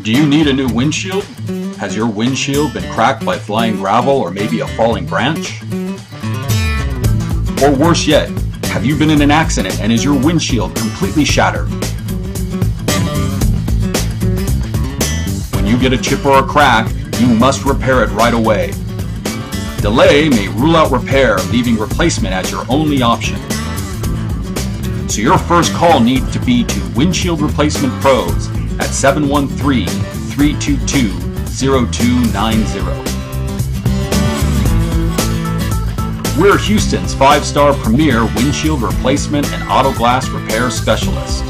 Do you need a new windshield? Has your windshield been cracked by flying gravel or maybe a falling branch? Or worse yet, have you been in an accident and is your windshield completely shattered? When you get a chip or a crack, you must repair it right away. Delay may rule out repair, leaving replacement as your only option. So your first call needs to be to Windshield Replacement Pros at 713-322-0290. We're Houston's 5-star premier windshield replacement and auto glass repair specialist.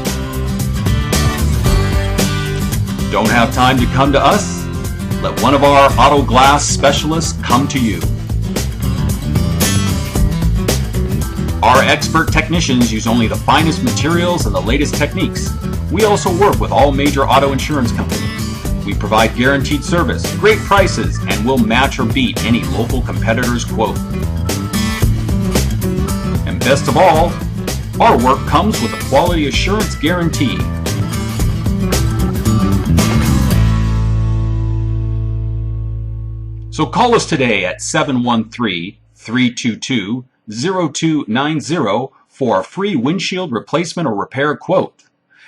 Don't have time to come to us? Let one of our auto glass specialists come to you. Our expert technicians use only the finest materials and the latest techniques. We also work with all major auto insurance companies. We provide guaranteed service, great prices, and will match or beat any local competitor's quote. And best of all, our work comes with a quality assurance guarantee. So call us today at 713-322-0290 for a free windshield replacement or repair quote.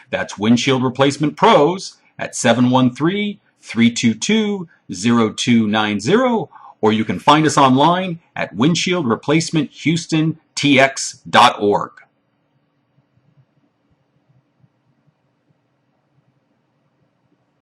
That's Windshield Replacement Pros at 713-322-0290, or you can find us online at windshieldreplacementhoustontx.org.